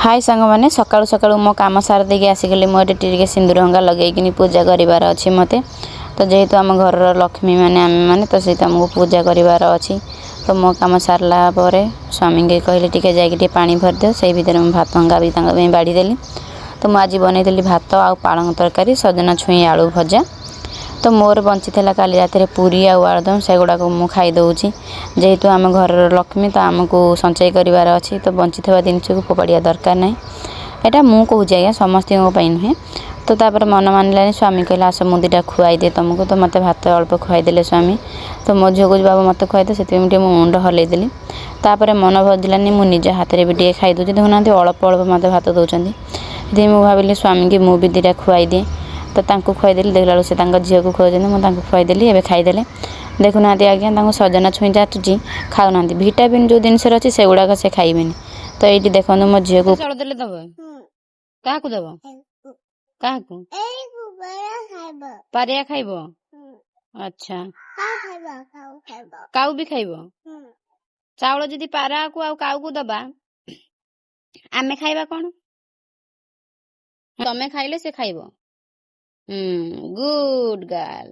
हाय सांग मैंने सकाळु सकाळु मो काम सार देके आसिगली मो टे सिंदूर हंगा लगेकिनी पूजा करिवार अछि मते। तो जेहेतु आम घर लक्ष्मी माने आम माने तो सहित आमको पूजा करिवार अछि। तो मो काम सारला परे स्वामी के कहले टिके जाइके टे पानी भर दियो सेई भितर म भात हंगा भी तांगा में बाड़ी देली। तो मु आज बनै देली भात आ पालंग तरकारी सजना छुई आलू भजा। तो मोर बंची थला काली रात रे पूरी आ आलुदम सेगुडा को मु खाई दउची। जेहेतु आम घर लक्ष्मी तो आमको संचय करिवार अछि तो बंची थवा दिन को फोपाड़िया दरकार नहीं। एटा मु कहूची आज्ञा समस्त नुहे। तो तापर मन मानलानी स्वामी कहला आस मु दुटा खुआई दे तुमको। तो मत भात अल्प खुआई देले स्वामी। तो मो झील को बाबा मत खुआई दे से मुझे मो मुंड हल्ले देली। तापर मन भजिलानी मु निज हाथ रे भी टे खाई दूची देखुना अल्प अल्प मत भात दौरान। मु भाविली स्वामी की मु भी दुटा खुआई दिए। तो तांको खुआईदेली देखला से झील को खुआई मुझे खुआईदेली एवं खाईदे। देखुना आज्ञा सजना छुई जाचुची खाऊना भिटामिन जो जिनस अच्छी से गुड़ाक से खाइबे। तो ये देखो मो झील को क्या दब क्या पारिया खाइब। अच्छा काऊ भी खाइब। चाउल जदि पारा को आउ काऊ को दबा आमे खाइबा कौन तमे खाइले से खाइब। Good girl.